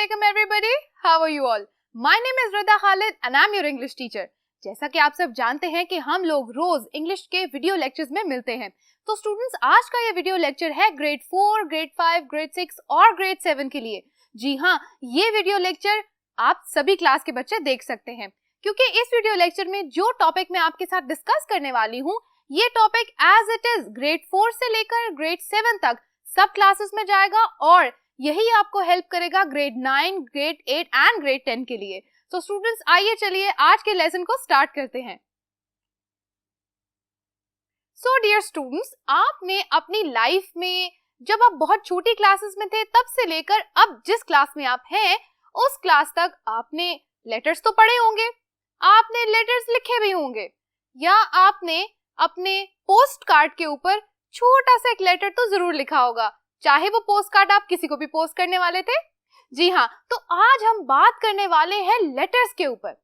Assalamualaikum everybody. How are you all? My name is Rida Khalid and I'm your English teacher. जैसा कि आप सब जानते हैं कि हम लोग रोज इंग्लिश के वीडियो लेक्चर्स में मिलते हैं, तो स्टूडेंट्स आज का ये वीडियो लेक्चर है ग्रेड 4, ग्रेड 5, ग्रेड 6 और ग्रेड 7 के लिए। जी हाँ, ये वीडियो लेक्चर आप सभी क्लास के बच्चे देख सकते हैं, क्योंकि इस वीडियो लेक्चर में जो टॉपिक मैं आपके साथ डिस्कस करने वाली हूँ, ये topic as it is grade 4 से लेकर ग्रेड 7 तक सब क्लासेस में जाएगा और यही आपको हेल्प करेगा ग्रेड 9, ग्रेड 8 एंड ग्रेड 10 के लिए। तो स्टूडेंट्स आइए चलिए आज के लेसन को स्टार्ट करते हैं। सो डियर स्टूडेंट्स, आपने अपनी लाइफ में जब आप बहुत छोटी क्लासेस में थे तब से लेकर अब जिस क्लास में आप हैं उस क्लास तक आपने लेटर्स तो पढ़े होंगे, आपने लेटर्स लिखे भी होंगे, या आपने अपने पोस्ट कार्ड के ऊपर छोटा सा एक लेटर तो जरूर लिखा होगा, चाहे वो पोस्ट कार्ड आप किसी को भी पोस्ट करने वाले थे। जी हाँ, तो आज हम बात करने वाले हैं लेटर्स के ऊपर।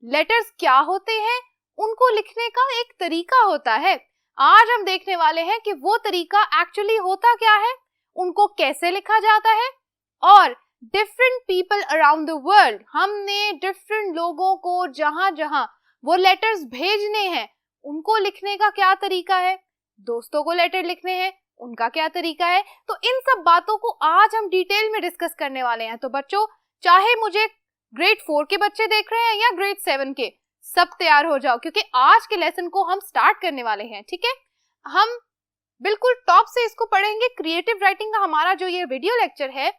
लेटर्स क्या होते हैं, उनको लिखने का एक तरीका होता है। आज हम देखने वाले हैं कि वो तरीका एक्चुअली होता क्या है, उनको कैसे लिखा जाता है, और different people around the world, हमने डिफरेंट लोगों को जहां जहां वो लेटर्स भेजने हैं उनको लिखने का क्या तरीका है, दोस्तों को लेटर लिखने हैं उनका क्या तरीका है। तो इन सब बातों को आज हम डिटेल में डिस्कस करने वाले हैं। तो बच्चों, चाहे मुझे ग्रेड 4 के बच्चे देख रहे हैं या ग्रेड 7 के, सब तैयार हो जाओ, क्योंकि आज के लेसन को हम स्टार्ट करने वाले हैं। ठीक है, हम बिल्कुल टॉप से इसको पढ़ेंगे। क्रिएटिव राइटिंग का हमारा जो ये वीडियो लेक्चर है,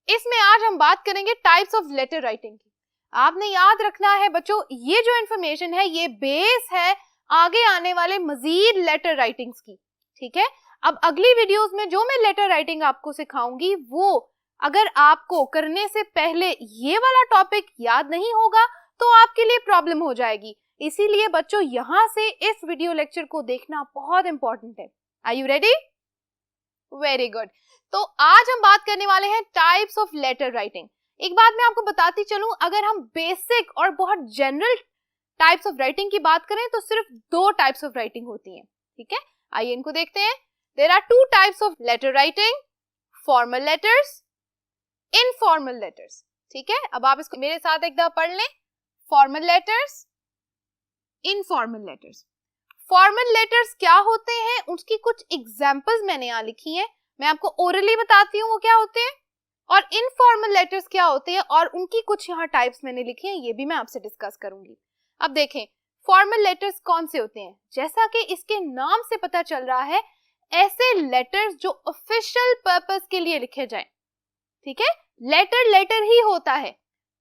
इसमें आज हम बात करेंगे टाइप्स ऑफ लेटर राइटिंग की। आपने याद रखना है बच्चों, ये जो इन्फॉर्मेशन है ये बेस है आगे आने वाले मजीद लेटर राइटिंग्स की। ठीक है, अब अगली वीडियोस में जो मैं लेटर राइटिंग आपको सिखाऊंगी, वो अगर आपको करने से पहले ये वाला टॉपिक याद नहीं होगा तो आपके लिए प्रॉब्लम हो जाएगी। इसीलिए बच्चों यहाँ से इस वीडियो लेक्चर को देखना बहुत इंपॉर्टेंट है। Are you ready? Very good. तो आज हम बात करने वाले हैं टाइप्स ऑफ लेटर राइटिंग। एक बात मैं आपको बताती चलूं, अगर हम बेसिक और बहुत जनरल टाइप्स ऑफ राइटिंग की बात करें तो सिर्फ 2 टाइप्स ऑफ राइटिंग होती हैं। ठीक है, आइए इनको देखते हैं। There are 2 types of letter writing, formal letters, informal letters. ठीक है, अब आप इसको मेरे साथ एक दफा पढ़ लें। Formal letters, informal letters. Formal letters क्या होते हैं, उसकी कुछ एग्जाम्पल्स मैंने यहाँ लिखी हैं, मैं आपको ओरली बताती हूँ वो क्या होते हैं, और informal letters क्या होते हैं और उनकी कुछ यहाँ टाइप्स मैंने लिखी हैं, ये भी मैं आपसे डिस्कस करूंगी। अब देखें फॉर्मल लेटर्स कौन से होते हैं। जैसा कि इसके नाम से पता चल रहा है, ऐसे लेटर्स जो ऑफिशियल पर्पस के लिए लिखे जाएं। ठीक है, लेटर लेटर ही होता है,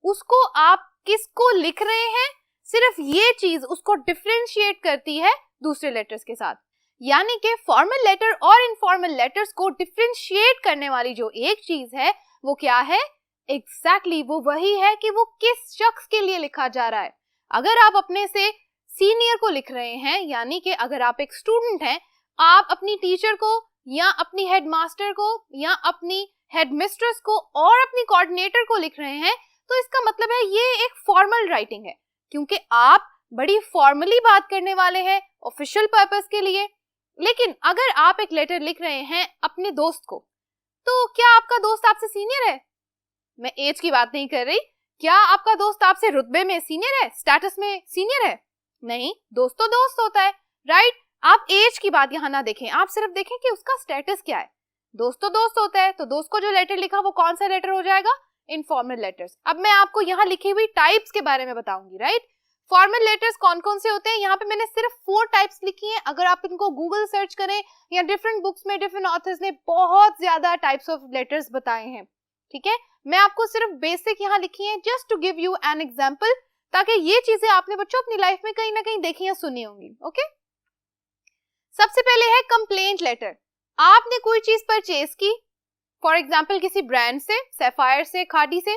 उसको आप किसको लिख रहे हैं, सिर्फ ये चीज उसको डिफरेंशिएट करती है दूसरे लेटर्स के साथ। यानी कि फॉर्मल लेटर और इनफॉर्मल लेटर्स को डिफरेंशिएट करने वाली जो एक चीज है वो क्या है, एग्जैक्टली वो वही है कि वो किस शख्स के लिए लिखा जा रहा है। अगर आप अपने से सीनियर को लिख रहे हैं, यानी कि अगर आप एक स्टूडेंट हैं, आप अपनी टीचर को या अपनी हेडमास्टर को या अपनी हेडमिस्ट्रेस को और अपनी कोऑर्डिनेटर को लिख रहे हैं, तो इसका मतलब है ये एक फॉर्मल राइटिंग है, क्योंकि आप बड़ी फॉर्मली बात करने वाले हैं ऑफिशियल पर्पस के लिए। लेकिन अगर आप एक लेटर लिख रहे हैं अपने दोस्त को, तो क्या आपका दोस्त आपसे सीनियर है? मैं एज की बात नहीं कर रही, क्या आपका दोस्त आपसे रुतबे में सीनियर है, स्टेटस में सीनियर है? नहीं, दोस्त तो दोस्त होता है, राइट? आप एज की बात यहाँ ना देखें, आप सिर्फ देखें कि उसका स्टेटस क्या है। दोस्त तो दोस्त होता है, तो दोस्त को जो लेटर लिखा वो कौन सा लेटर हो जाएगा, इनफॉर्मल लेटर्स। अब मैं आपको यहाँ लिखी हुई टाइप्स के बारे में बताऊंगी, राइट? फॉर्मल लेटर्स कौन कौन से होते हैं, यहाँ पे मैंने सिर्फ 4 टाइप्स लिखी हैं। अगर आप इनको गूगल सर्च करें या डिफरेंट बुक्स में डिफरेंट ऑथर्स ने बहुत ज्यादा टाइप्स ऑफ लेटर्स बताए हैं। ठीक है, मैं आपको सिर्फ बेसिक यहाँ लिखी है just to give you an example, ताकि ये चीजें आपने बच्चों अपनी लाइफ में कहीं ना कहीं देखी या सुनी होंगी। ओके, सबसे पहले है कंप्लेंट लेटर। आपने कोई चीज परचेज की, फॉर एग्जाम्पल किसी ब्रांड से, सैफायर से, खादी से,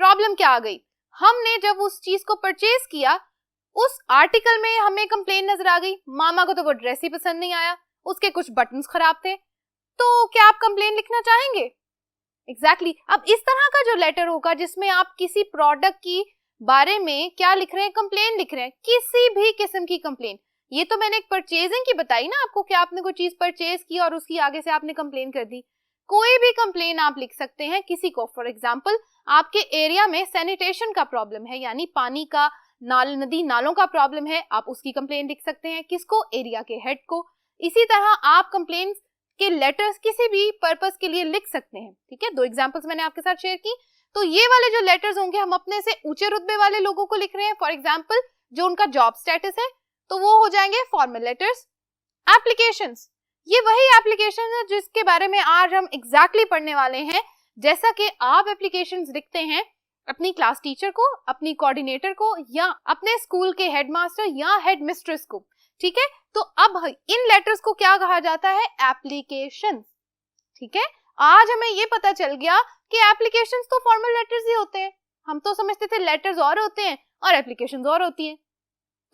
प्रॉब्लम क्या आ गई, हमने जब उस चीज को परचेज किया, उस आर्टिकल में हमें कंप्लेंट नजर आ गई, मामा को तो वो ड्रेस ही पसंद नहीं आया, उसके कुछ बटन्स खराब थे, तो क्या आप कंप्लेंट लिखना चाहेंगे? एग्जैक्टली अब इस तरह का जो लेटर होगा जिसमें आप किसी प्रोडक्ट की बारे में क्या लिख रहे हैं, कंप्लेंट लिख रहे हैं, किसी भी किस्म की कंप्लेंट। ये तो मैंने एक परचेजिंग की बताई ना आपको कि आपने कोई चीज परचेज की और उसकी आगे से आपने कंप्लेन कर दी। कोई भी कंप्लेन आप लिख सकते हैं किसी को। फॉर एग्जाम्पल आपके एरिया में सैनिटेशन का प्रॉब्लम है, यानी पानी का नदी नालों का प्रॉब्लम है, आप उसकी कंप्लेन लिख सकते हैं। किसको? एरिया के हेड को। इसी तरह आप कंप्लेन के लेटर्स किसी भी पर्पस के लिए लिख सकते हैं। ठीक है, 2 एग्जांपल्स मैंने आपके साथ शेयर की। तो ये वाले जो लेटर्स होंगे हम अपने से ऊंचे रुतबे वाले लोगों को लिख रहे हैं, फॉर एग्जाम्पल जो उनका जॉब स्टेटस है, तो वो हो जाएंगे फॉर्मल लेटर्स। एप्लीकेशंस, ये वही एप्लीकेशन है जिसके बारे में आज हम एग्जैक्टली पढ़ने वाले हैं। जैसा कि आप एप्लीकेशंस लिखते हैं अपनी क्लास टीचर को, अपनी कोऑर्डिनेटर को, या अपने स्कूल के हेडमास्टर या हेड मिस्ट्रेस को। ठीक है, तो अब इन लेटर्स को क्या कहा जाता है? एप्लीकेशंस। ठीक है, आज हमें ये पता चल गया कि एप्लीकेशंस तो फॉर्मल लेटर्स ही होते हैं। हम तो समझते थे लेटर्स और होते हैं और एप्लीकेशंस और होती हैं।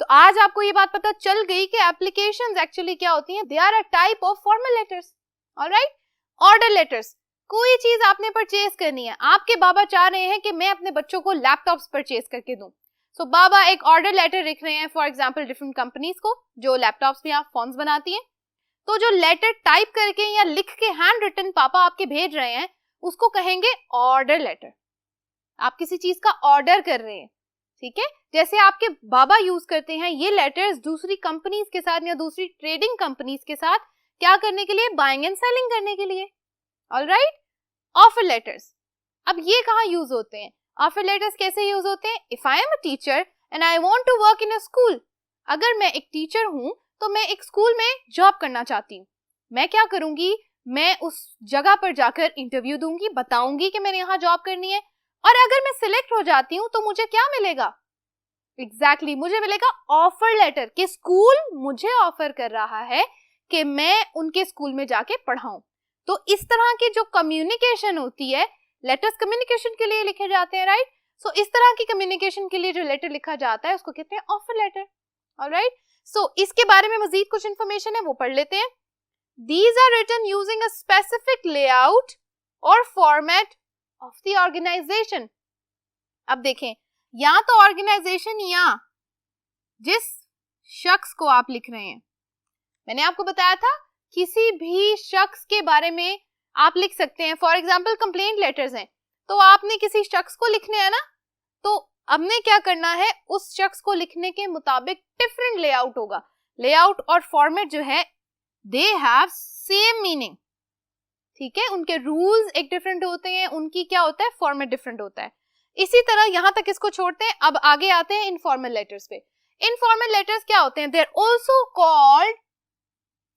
तो आज आपको ये बात पता चल गई कि एप्लीकेशंस एक्चुअली क्या होती हैं। They are a type of formal letters. Alright, order letters, कोई चीज आपने परचेज करनी है, आपके बाबा चाह रहे हैं कि मैं अपने बच्चों को लैपटॉप्स परचेज करके दूं, सो बाबा एक ऑर्डर लेटर लिख रहे हैं फॉर एग्जांपल डिफरेंट कंपनीज को जो लैपटॉप्स या फोन्स बनाती हैं। तो जो लेटर टाइप करके या लिख के हैंड रिटन पापा आपके भेज रहे हैं उसको कहेंगे ऑर्डर लेटर। आप किसी चीज का ऑर्डर कर रहे हैं। ठीक है, जैसे आपके बाबा यूज करते हैं ये लेटर्स दूसरी कंपनीज के साथ या दूसरी ट्रेडिंग कंपनीज के साथ क्या करने के लिए? बाइंग एंड सेलिंग करने के लिए। ऑलराइट, ऑफर लेटर्स, अब ये कहाँ यूज होते हैं? ऑफर लेटर्स कैसे यूज होते हैं? If I am a teacher and I want to work in a school, अगर मैं एक टीचर हूं तो मैं एक स्कूल में जॉब करना चाहती हूँ, मैं क्या करूंगी? मैं उस जगह पर जाकर इंटरव्यू दूंगी, बताऊंगी कि मैंने यहाँ जॉब करनी है, और अगर मैं सिलेक्ट हो जाती हूँ तो मुझे क्या मिलेगा? एग्जैक्टली मुझे मिलेगा ऑफर लेटर कि स्कूल मुझे ऑफर कर रहा है कि मैं उनके स्कूल में जाके पढ़ाऊं। तो इस तरह की जो कम्युनिकेशन होती है, लेटर्स कम्युनिकेशन के लिए लिखे जाते हैं, राइट। सो इस तरह की कम्युनिकेशन के लिए जो लेटर लिखा जाता है उसको कहते हैं ऑफर लेटर। ऑलराइट, सो इसके बारे में मजीद कुछ इंफॉर्मेशन है वो पढ़ लेते हैं। These are written using a specific layout or format of the organization. अब देखें, या तो ऑर्गेनाइजेशन या जिस शख्स को आप लिख रहे हैं, मैंने आपको बताया था किसी भी शख्स के बारे में आप लिख सकते हैं। फॉर एग्जाम्पल कंप्लेंट लेटर्स हैं, तो आपने किसी शख्स को लिखने हैं ना, तो हमने क्या करना है? उस शख्स को लिखने के मुताबिक डिफरेंट लेआउट होगा। लेआउट और फॉर्मेट जो है दे हैव सेम मीनिंग। ठीक है, उनके रूल्स एक डिफरेंट होते हैं, उनकी क्या होता है? फॉर्मेट डिफरेंट होता है। इसी तरह यहां तक इसको छोड़ते हैं, अब आगे आते हैं इनफॉर्मल लेटर्स पे। इनफॉर्मल लेटर्स क्या होते हैं? They are also called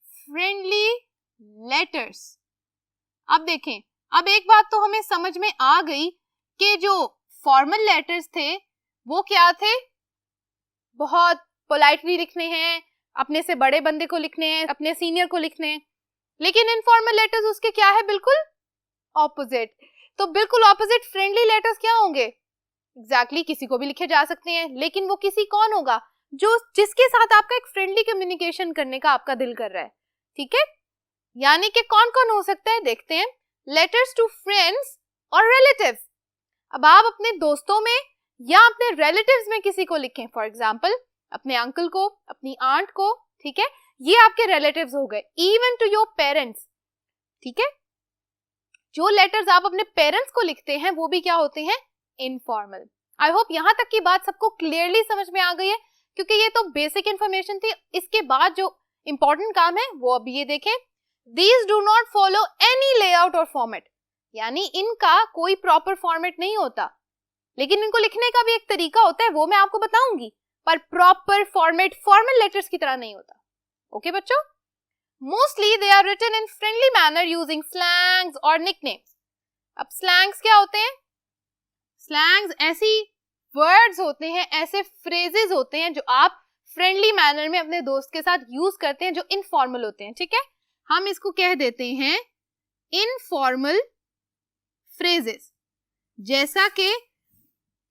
friendly letters. अब देखें, अब एक बात तो हमें समझ में आ गई कि जो फॉर्मल लेटर्स थे वो क्या थे? बहुत पोलाइटली लिखने हैं, अपने से बड़े बंदे को लिखने हैं, अपने सीनियर को लिखने हैं। लेकिन इनफॉर्मल लेटर्स उसके क्या है? बिल्कुल ऑपोजिट। तो बिल्कुल ऑपोजिट फ्रेंडली लेटर्स क्या होंगे? एग्जैक्टली किसी को भी लिखे जा सकते हैं, लेकिन वो किसी कौन होगा? जो जिसके साथ आपका एक फ्रेंडली कम्युनिकेशन करने का आपका दिल कर रहा है। ठीक है, यानी कि कौन कौन हो सकता है? देखते हैं। लेटर्स टू फ्रेंड्स और रिलेटिव्स। अब आप अपने दोस्तों में या अपने रिलेटिव्स में किसी को लिखें, फॉर एग्जाम्पल अपने अंकल को, अपनी आंट को, ठीक है, ये आपके रिलेटिव्स हो गए। Even to your parents. ठीक है, जो लेटर्स आप अपने पेरेंट्स को लिखते हैं वो भी क्या होते हैं? इनफॉर्मल। आई होप यहां तक की बात सबको क्लियरली समझ में आ गई है, क्योंकि ये तो बेसिक इंफॉर्मेशन थी। इसके बाद जो इंपॉर्टेंट काम है वो अब ये देखें। These do not follow any layout or format, यानी इनका कोई प्रॉपर फॉर्मेट नहीं होता, लेकिन इनको लिखने का भी एक तरीका होता है, वो मैं आपको बताऊंगी, पर प्रॉपर फॉर्मेट फॉर्मल लेटर्स की तरह नहीं होता। ओके बच्चों, mostly they are written in friendly manner using slangs और निकनेम्स। अब स्लैंग्स क्या होते हैं? स्लैंग्स ऐसी वर्ड्स होते हैं, ऐसे फ्रेजेस होते हैं जो आप फ्रेंडली मैनर में अपने दोस्त के साथ यूज करते हैं, जो इनफॉर्मल होते हैं। ठीक है, हम इसको कह देते हैं इनफॉर्मल फ्रेजेस। जैसा कि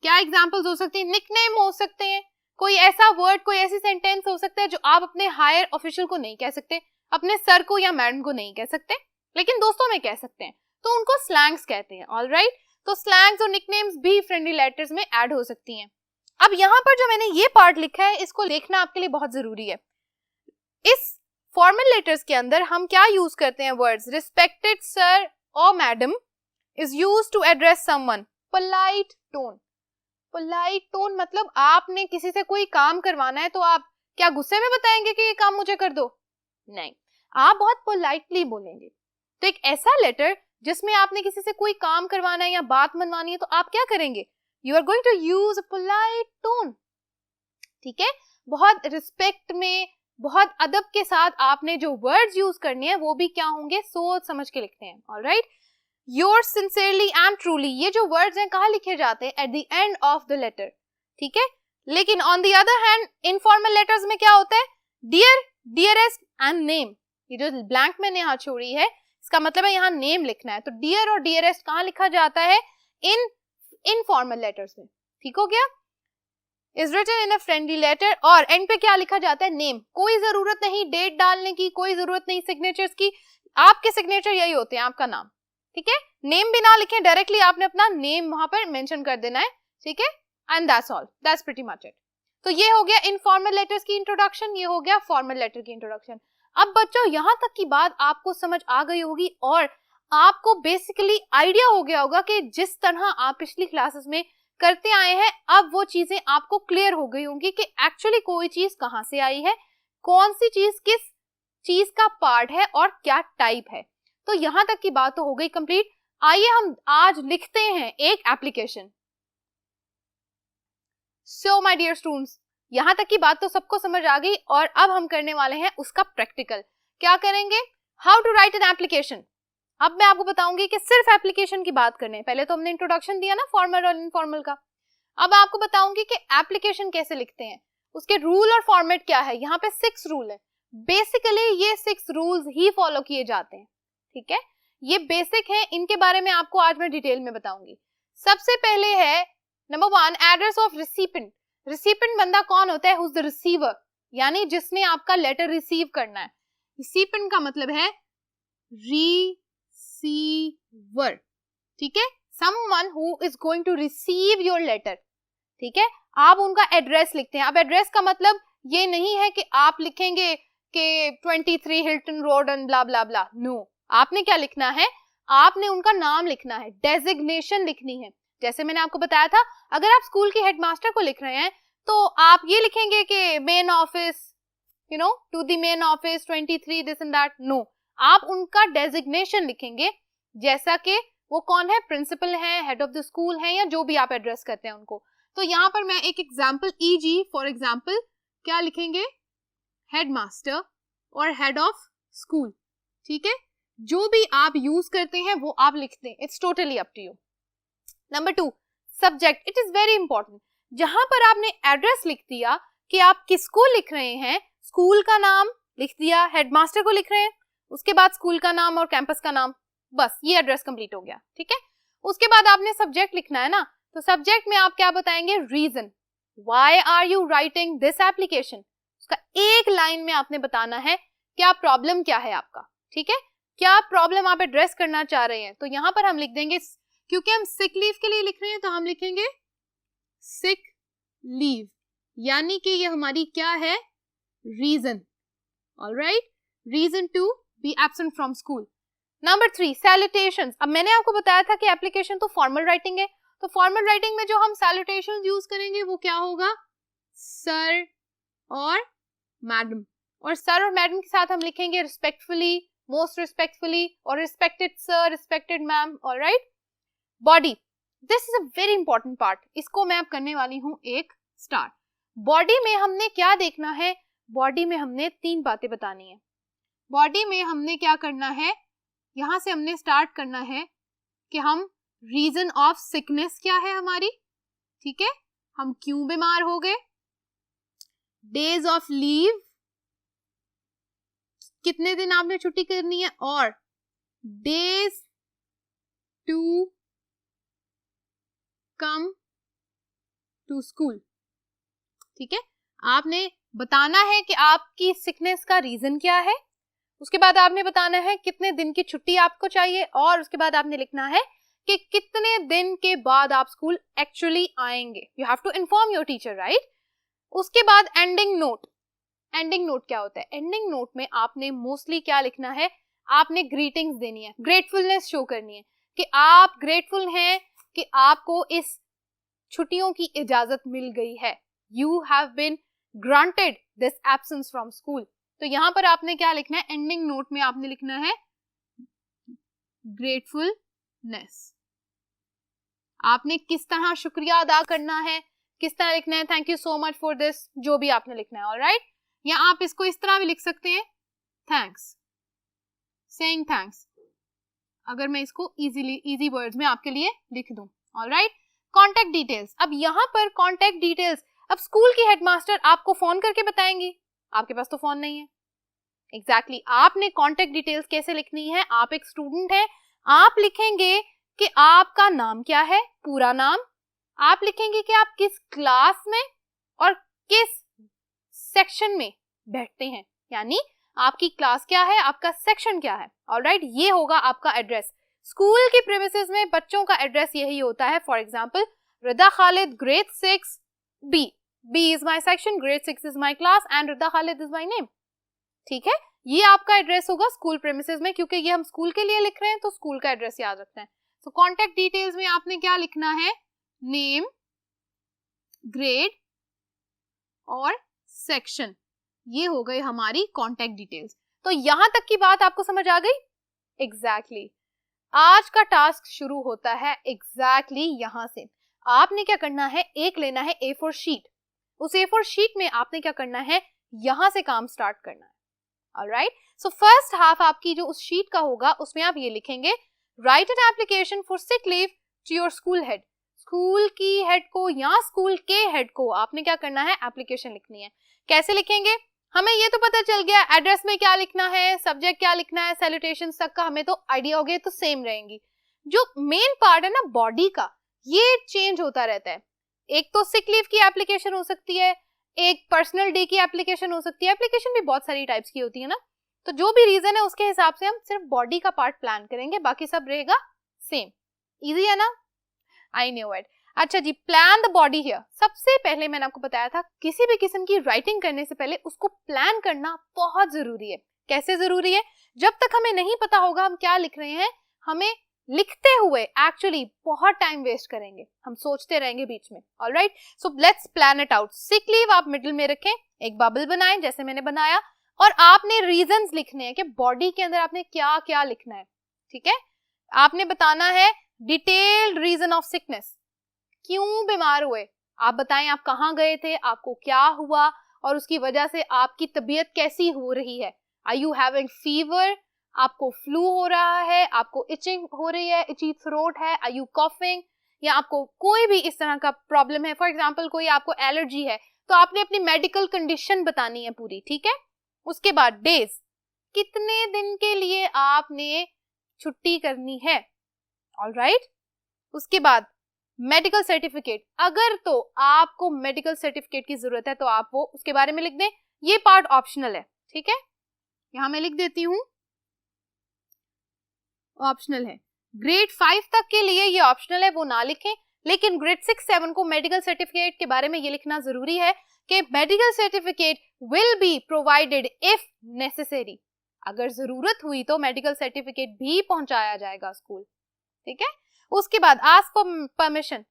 क्या एग्जांपल्स हो सकते हैं? निकनेम हो सकते हैं, कोई ऐसा वर्ड, कोई ऐसी सेंटेंस हो सकता है जो आप अपने हायर ऑफिशियल को नहीं कह सकते, अपने सर को या मैडम को नहीं कह सकते, लेकिन दोस्तों में कह सकते हैं, तो उनको स्लैंग्स कहते हैं। ऑलराइट, तो स्लैंग्स और निकनेम्स भी फ्रेंडली लेटर्स में ऐड हो सकती हैं। अब यहाँ पर जो मैंने ये पार्ट लिखा है इसको देखना आपके लिए बहुत जरूरी है। इस फॉर्मल लेटर्स के अंदर हम क्या यूज करते हैं? Words respected sir or madam is used to address someone. Polite tone. Polite tone मतलब आपने किसी से कोई काम करवाना है तो आप क्या गुस्से में बताएंगे कि ये काम मुझे कर दो? नहीं, आप बहुत पोलाइटली बोलेंगे. तो एक ऐसा लेटर जिसमें आपने किसी से कोई काम करवाना है या बात मनवानी है तो आप क्या करेंगे? You are going to use a polite tone. ठीक है, बहुत रिस्पेक्ट में, बहुत अदब के साथ आपने जो वर्ड्स यूज करने हैं वो भी क्या होंगे? सोच समझ के लिखते हैं. Alright. Yours sincerely and truly, ये जो वर्ड्स हैं कहाँ लिखे जाते हैं? At the end of the letter. ठीक है, लेकिन on the other hand informal letters में क्या होता है? Dear, dearest and name. ये जो ब्लैंक मैंने यहाँ छोड़ी है इसका मतलब है यहाँ नेम लिखना है. तो डियर और डियरेस्ट कहाँ लिखा जाता है? इन इनफॉर्मल लेटर्स में. ठीक हो गया? Is written in a friendly letter, और एंड पे क्या लिखा जाता है? नेम. कोई जरूरत नहीं डेट डालने की, कोई जरूरत नहीं सिग्नेचर्स की. आपके सिग्नेचर यही होते हैं, आपका नाम. ठीक है, नेम भी ना लिखें, डायरेक्टली आपने अपना नेम वहां पर मेंशन कर देना है. ठीक है, and that's all, that's pretty much it. तो ये हो गया इनफॉर्मल लेटर्स की इंट्रोडक्शन, ये हो गया फॉर्मल लेटर की इंट्रोडक्शन. अब बच्चों यहाँ तक की बात आपको समझ आ गई होगी और आपको बेसिकली आइडिया हो गया होगा कि जिस तरह आप पिछली क्लासेस में करते आए हैं अब वो चीजें आपको क्लियर हो गई होंगी कि एक्चुअली कोई चीज कहाँ से आई है, कौन सी चीज किस चीज का पार्ट है और क्या टाइप है. तो यहाँ तक की बात तो हो गई कंप्लीट. आइए हम आज लिखते हैं एक application. So my dear students, यहाँ तक की बात तो सबको समझ आ गई और अब हम करने वाले हैं उसका प्रैक्टिकल. क्या करेंगे? How to write an application. अब मैं आपको बताऊंगी कि सिर्फ एप्लीकेशन की बात करने. पहले तो हमने इंट्रोडक्शन दिया ना फॉर्मल और इनफॉर्मल का. अब आपको बताऊंगी कि एप्लीकेशन कैसे लिखते हैं, उसके रूल और फॉर्मेट क्या है. यहाँ पे 6 रूल है. बेसिकली ये 6 रूल्स ही फॉलो किए जाते हैं. ठीक है, ये बेसिक है, इनके बारे में आपको आज मैं डिटेल में बताऊंगी. सबसे पहले है number 1, address of recipient. Recipient बंदा कौन होता है? हु इज द रिसीवर, यानी जिसने आपका लेटर रिसीव करना है. रिसिपेंट का मतलब है रिसीवर. ठीक है, someone who is going to receive your letter. ठीक है, आप उनका एड्रेस लिखते हैं. अब एड्रेस का मतलब ये नहीं है कि आप लिखेंगे कि 23 Hilton road and blah blah blah. No, आपने क्या लिखना है? आपने उनका नाम लिखना है, डेजिग्नेशन लिखनी है. जैसे मैंने आपको बताया था, अगर आप स्कूल के हेडमास्टर को लिख रहे हैं तो आप ये लिखेंगे कि main office, you know, to the main office 23 this and that. No, आप उनका डेजिग्नेशन लिखेंगे, जैसा कि वो कौन है, प्रिंसिपल है, हेड ऑफ द स्कूल है, या जो भी आप एड्रेस करते हैं उनको. तो यहाँ पर मैं एक एग्जाम्पल, ईजी फॉर एग्जाम्पल क्या लिखेंगे? हेडमास्टर और हेड ऑफ स्कूल. ठीक है, जो भी आप यूज करते हैं वो आप लिखते हैं. It's totally up to you. Number 2, subject. It is very important. जहां पर आपने एड्रेस लिख दिया कि आप किसको लिख रहे हैं, स्कूल का नाम लिख दिया, हेडमास्टर को लिख रहे हैं, उसके बाद स्कूल का नाम और कैंपस का नाम, बस ये एड्रेस कंप्लीट हो गया. ठीक है, उसके बाद आपने सब्जेक्ट लिखना है ना. तो सब्जेक्ट में आप क्या बताएंगे? Reason. Why are you writing this application. उसका एक लाइन में आपने बताना है क्या प्रॉब्लम क्या है आपका. ठीक है, क्या प्रॉब्लम आप एड्रेस करना चाह रहे हैं. तो यहां पर हम लिख देंगे, क्योंकि हम सिक लीव के लिए लिख रहे हैं तो हम लिखेंगे सिक लीव, यानी कि ये हमारी क्या है? Reason. Alright, reason to be absent from school. Number 3, salutations. अब मैंने आपको बताया था कि एप्लीकेशन तो फॉर्मल राइटिंग है, तो फॉर्मल राइटिंग में जो हम सैल्यूटेशंस यूज करेंगे वो क्या होगा? सर और मैडम. और सर और मैडम के साथ हम लिखेंगे रिस्पेक्टफुली, मोस्ट रिस्पेक्टफुली, और respected sir, respected ma'am. Alright. Body, this is a very important part. इसको मैं अब करने वाली हूं एक स्टार्ट. बॉडी में हमने क्या देखना है? बॉडी में हमने 3 बातें बतानी है. बॉडी में हमने क्या करना है? यहां से हमने स्टार्ट करना है कि हम रीजन ऑफ सिकनेस क्या है हमारी. ठीक है, हम क्यों बीमार हो गए, डेज ऑफ लीव, कितने दिन आपने छुट्टी करनी है, और days to come to school. ठीक है, आपने बताना है कि आपकी सिकनेस का रीजन क्या है. उसके बाद आपने बताना है कितने दिन की छुट्टी आपको चाहिए, और उसके बाद आपने लिखना है कि कितने दिन के बाद आप स्कूल एक्चुअली आएंगे. You have to inform your teacher, right. उसके बाद एंडिंग नोट. एंडिंग नोट क्या होता है? एंडिंग नोट में आपने मोस्टली क्या लिखना है? आपने ग्रीटिंग्स देनी है, ग्रेटफुलनेस शो करनी है कि आप ग्रेटफुल हैं कि आपको इस छुट्टियों की इजाजत मिल गई है। You have been granted this absence from school. तो यहां पर आपने क्या लिखना है, एंडिंग नोट में आपने लिखना है ग्रेटफुलनेस। आपने किस तरह शुक्रिया अदा करना है, किस तरह लिखना है, thank you so much for this, जो भी आपने लिखना है। ऑलराइट, या आप इसको इस तरह भी लिख सकते हैं, थैंक्स, सेइंग थैंक्स, अगर मैं इसको इजी वर्ड्स में आपके लिए लिख दूं। Alright, contact details. अब यहाँ पर कॉन्टेक्ट डिटेल्स, अब स्कूल की हेडमास्टर आपको फोन करके बताएंगी, आपके पास तो फोन नहीं है। एग्जैक्टली आपने कॉन्टेक्ट डिटेल्स कैसे लिखनी है, आप एक स्टूडेंट हैं, आप लिखेंगे कि आपका नाम क्या है, पूरा नाम, आप लिखेंगे कि आप किस क्लास में और किस सेक्शन में बैठते हैं, यानी आपकी क्लास क्या है, आपका सेक्शन क्या है। ऑलराइट, ये होगा आपका एड्रेस। स्कूल के प्रीमिसेस में बच्चों का एड्रेस यही होता है। For example, Rida Khalid grade 6 B is my section, grade 6 is my class and Rida Khalid is my name. ठीक है, ये आपका एड्रेस होगा स्कूल प्रीमिसेस में, क्योंकि ये हम स्कूल के लिए लिख रहे हैं तो स्कूल का एड्रेस याद रखते हैं। तो कॉन्टेक्ट डिटेल्स में आपने क्या लिखना है, नेम, ग्रेड और सेक्शन, ये हो गई हमारी कॉन्टेक्ट डिटेल्स। तो यहां तक की बात आपको समझ आ गई? एग्जैक्टली आज का टास्क शुरू होता है एग्जैक्टली यहां से। आपने क्या करना है, एक लेना है A4 शीट, उस A4 शीट में आपने क्या करना है, यहां से काम स्टार्ट करना है। ऑलराइट, सो फर्स्ट हाफ आपकी जो उस शीट का होगा उसमें आप ये लिखेंगे, write an application for sick leave to your school head. School की हेड को या स्कूल के हेड को आपने क्या करना है, एप्लीकेशन लिखनी है। कैसे लिखेंगे, हमें ये तो पता चल गया एड्रेस में क्या लिखना है, सब्जेक्ट क्या लिखना है, सैल्यूटेशंस तक का हमें तो आइडिया हो गया, तो सेम रहेंगी। जो मेन पार्ट है ना बॉडी का, ये चेंज होता रहता है। एक तो सिक लीव की एप्लीकेशन हो सकती है, एक पर्सनल डे की एप्लीकेशन हो सकती है, एप्लीकेशन भी बहुत सारी टाइप्स की होती है ना, तो जो भी रीजन है उसके हिसाब से हम सिर्फ बॉडी का पार्ट प्लान करेंगे, बाकी सब रहेगा सेम। इजी है ना, आई न्यू इट। अच्छा जी, प्लान द बॉडी हियर। सबसे पहले मैंने आपको बताया था किसी भी किस्म की राइटिंग करने से पहले उसको प्लान करना बहुत जरूरी है। कैसे जरूरी है, जब तक हमें नहीं पता होगा हम क्या लिख रहे हैं, हमें लिखते हुए एक्चुअली बहुत टाइम वेस्ट करेंगे, हम सोचते रहेंगे बीच में। Alright, so let's plan it out. Sick leave आप मिडिल में रखें, एक बबल बनाएं जैसे मैंने बनाया, और आपने रीजंस लिखने हैं कि बॉडी के अंदर आपने क्या क्या लिखना है। ठीक है, आपने बताना है डिटेल्ड रीजन ऑफ सिकनेस, क्यों बीमार हुए, आप बताएं, आप कहाँ गए थे, आपको क्या हुआ और उसकी वजह से आपकी तबीयत कैसी हो रही है। आर यू हैविंग फीवर, आपको फ्लू हो रहा है, आपको इचिंग हो रही है, इची थ्रोट है, आर यू कॉफिंग, या आपको कोई भी इस तरह का प्रॉब्लम है। फॉर एग्जाम्पल कोई आपको एलर्जी है, तो आपने अपनी मेडिकल कंडीशन बतानी है पूरी। ठीक है, उसके बाद डेज, कितने दिन के लिए आपने छुट्टी करनी है। ऑलराइट, उसके बाद मेडिकल सर्टिफिकेट, अगर तो आपको मेडिकल सर्टिफिकेट की जरूरत है तो आप वो उसके बारे में लिख दें, ये पार्ट ऑप्शनल है। ठीक है, यहां मैं लिख देती हूं ऑप्शनल है। ग्रेड 5 तक के लिए ये ऑप्शनल है, वो ना लिखें, लेकिन ग्रेड 6-7 को मेडिकल सर्टिफिकेट के बारे में ये लिखना जरूरी है कि medical certificate will be provided if necessary, अगर जरूरत हुई तो मेडिकल सर्टिफिकेट भी पहुंचाया जाएगा स्कूल। ठीक है, उसके बाद आस्क फॉर परमिशन,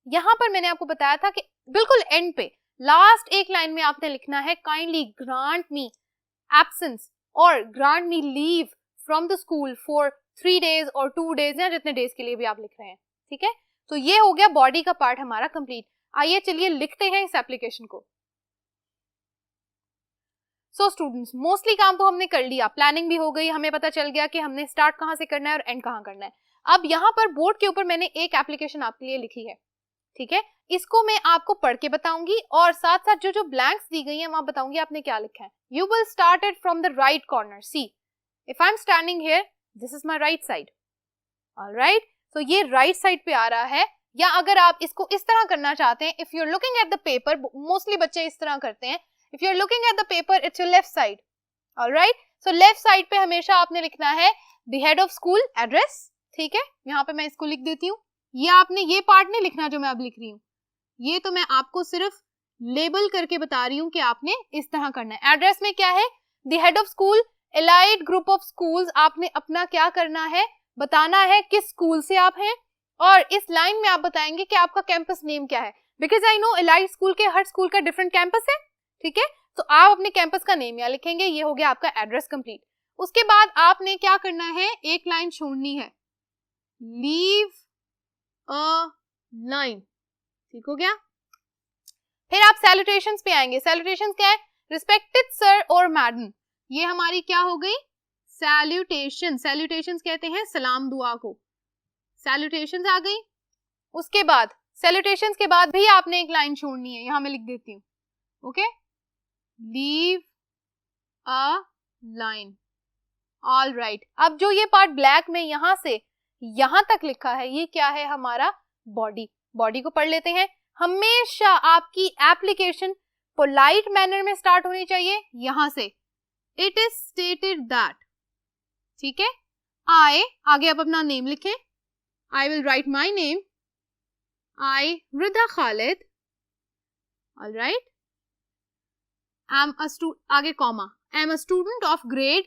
यहां पर मैंने आपको बताया था कि बिल्कुल एंड पे लास्ट एक लाइन में आपने लिखना है, काइंडली ग्रांट मी एब्सेंस और grant me leave from the school for 3 days और 2 days या जितने डेज के लिए भी आप लिख रहे हैं। ठीक है, तो ये हो गया बॉडी का पार्ट हमारा कंप्लीट। आइए चलिए लिखते हैं इस एप्लीकेशन को। सो स्टूडेंट्स, मोस्टली काम तो हमने कर लिया, प्लानिंग भी हो गई, हमें पता चल गया कि हमने स्टार्ट कहां से करना है और एंड कहां करना है। अब यहाँ पर बोर्ड के ऊपर मैंने एक एप्लीकेशन आपके लिए लिखी है। ठीक है, इसको मैं आपको पढ़ के बताऊंगी और साथ साथ जो जो ब्लैंक्स दी गई हैं वहां बताऊंगी आपने क्या लिखा है। You will start it from the right corner. See, if I am standing here, this is my right side. Alright, तो ये राइट साइड पे आ रहा है, या अगर आप इसको इस तरह करना चाहते हैं, if you are looking at the paper, mostly बच्चे इस तरह करते हैं, if you are looking at the paper it's your left side. Alright, so left side पे हमेशा आपने लिखना है the head of school address. ठीक है, यहाँ पे मैं इसको लिख देती हूँ, ये आपने ये पार्ट नहीं लिखना जो मैं अब लिख रही हूँ, ये तो मैं आपको सिर्फ लेबल करके बता रही हूँ कि आपने इस तरह करना है। एड्रेस में क्या है, the head of school allied group of schools, आपने अपना क्या करना है, बताना है किस स्कूल से आप हैं, और इस लाइन में आप बताएंगे कि आपका कैंपस नेम क्या है, because I know allied school के हर स्कूल का डिफरेंट कैंपस है, ठीक है। तो आप अपने कैंपस का नेम यहाँ लिखेंगे, ये हो गया आपका एड्रेस कंप्लीट। उसके बाद आपने क्या करना है, एक लाइन छोड़नी है, लीव अ लाइन, ठीक हो गया। फिर आप सैल्यूटेशंस पे आएंगे। सैल्यूटेशंस क्या है, रिस्पेक्टेड सर और मैडम, ये हमारी क्या हो गई, सैल्यूटेशन। सैल्यूटेशंस कहते हैं सलाम दुआ को, सैल्यूटेशंस आ गई। उसके बाद सैल्यूटेशंस के बाद भी आपने एक लाइन छोड़नी है, यहां मैं लिख देती हूँ, okay, leave a line, all right. अब जो ये पार्ट ब्लैक में यहां से यहां तक लिखा है, ये क्या है, हमारा बॉडी। बॉडी को पढ़ लेते हैं। हमेशा आपकी एप्लीकेशन पोलाइट मैनर में स्टार्ट होनी चाहिए, यहां से इट इज स्टेटेड दैट, ठीक है। आई, आगे आप अपना नेम लिखें, I will write my name, I Rida Khalid, all right, I am a student, आगे comma, I am a student of grade,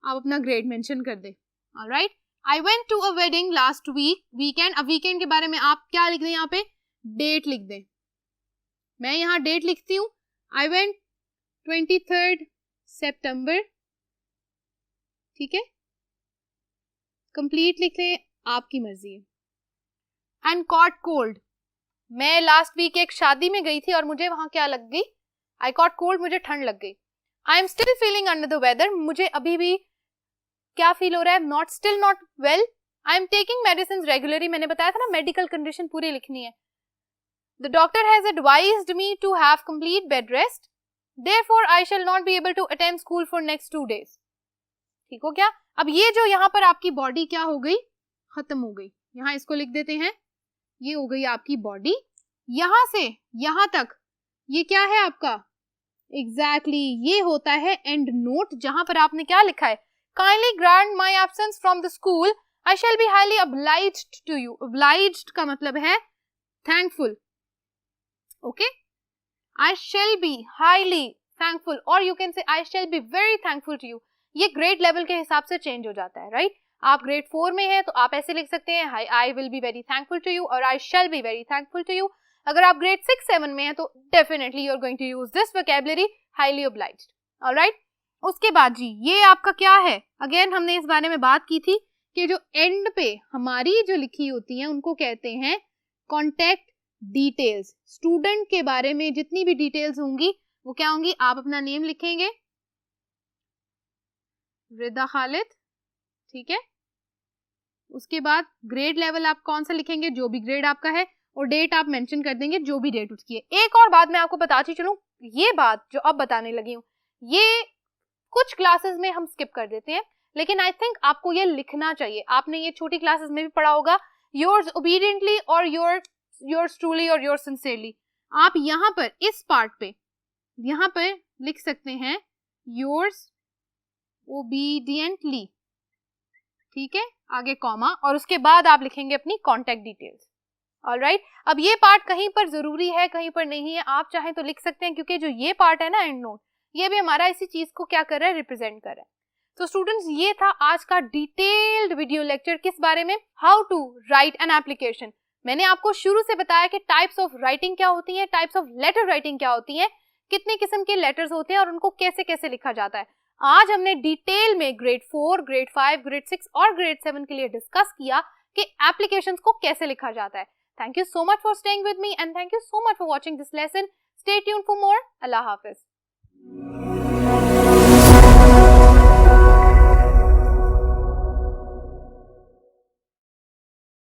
आप अपना ग्रेड मेंशन कर दे, all right. I went to a wedding last week, weekend, अब weekend के बारे में आप क्या लिख दें, यहाँ पे डेट लिख दें, मैं यहाँ डेट लिखती हूँ, आई वेंट 23rd September, ठीक है, कंप्लीट लिख लें, आपकी मर्जी है। एंड कॉट कोल्ड, मैं लास्ट वीक एक शादी में गई थी और मुझे वहां क्या लग गई, आई कॉट कोल्ड, मुझे ठंड लग गई। I am still feeling under the weather, मुझे अभी भी क्या फील हो रहा है, not still not well, I am taking medicine regularly, मैंने बताया था ना मेडिकल कंडीशन पूरी लिखनी है। The doctor has advised me to have complete bed rest, therefore I shall not be able to attend school for next 2 days, ठीक हो क्या। अब ये जो यहाँ पर आपकी बॉडी क्या हो गई, खत्म हो गई, यहाँ इसको लिख देते हैं, ये हो गई आपकी बॉडी। यहां से यहां तक ये क्या है आपका, एग्जैक्टली ये होता है एंड नोट, जहां पर आपने क्या लिखा है, kindly grant my absence from the school, I shall be highly obliged to you. obliged का मतलब है thankful, okay, I shall be highly thankful, और you can say I shall be very thankful to you. ये grade level के हिसाब से change हो जाता है, राइट। आप ग्रेड 4 में हैं तो आप ऐसे लिख सकते हैं, I will be very thankful to you, और I shall be very thankful to you. अगर आप ग्रेड 6-7 में हैं तो definitely you are going to use this vocabulary, highly obliged, alright. उसके बाद जी ये आपका क्या है, अगेन हमने इस बारे में बात की थी कि जो एंड पे हमारी जो लिखी होती हैं उनको कहते हैं कॉन्टेक्ट डिटेल्स। स्टूडेंट के बारे में जितनी भी डिटेल्स होंगी वो क्या होंगी, आप अपना नेम लिखेंगे रिदा खालिद, ठीक है। उसके बाद ग्रेड लेवल आप कौन सा लिखेंगे, जो भी ग्रेड आपका है, और डेट आप मेंशन कर देंगे जो भी डेट उसकी है। एक और बात मैं आपको बताती चलूं, ये बात जो अब बताने लगी हूँ ये कुछ क्लासेस में हम स्किप कर देते हैं, लेकिन आई थिंक आपको ये लिखना चाहिए। आपने ये छोटी क्लासेस में भी पढ़ा होगा, योर्स ओबीडियंटली और योर्स ट्रूली और योर्स सिंसियरली। आप यहाँ पर इस पार्ट पे यहाँ पर लिख सकते हैं योर्स ओबीडियंटली, ठीक है, आगे कॉमा, और उसके बाद आप लिखेंगे अपनी कॉन्टेक्ट डिटेल्स, ऑलराइट। अब ये पार्ट कहीं पर जरूरी है कहीं पर नहीं है, आप चाहें तो लिख सकते हैं, क्योंकि जो ये पार्ट है ना एंड नोट, ये भी हमारा इसी चीज को क्या कर रहा है, रिप्रेजेंट कर रहा है। तो स्टूडेंट्स ये था आज का डिटेल्ड वीडियो लेक्चर, किस बारे में, how to write an application. मैंने आपको शुरू से बताया कि टाइप्स ऑफ राइटिंग क्या होती है, टाइप्स ऑफ लेटर राइटिंग क्या होती है, कितने किस्म के लेटर्स होते हैं और उनको कैसे कैसे लिखा जाता है। आज हमने डिटेल में ग्रेड 4, ग्रेड 5, ग्रेड 6 और ग्रेड 7 के लिए डिस्कस किया कि एप्लीकेशंस को कैसे लिखा जाता है। Thank you so much for staying with me and thank you so much for watching this lesson. Stay tuned for more. Allah Hafiz.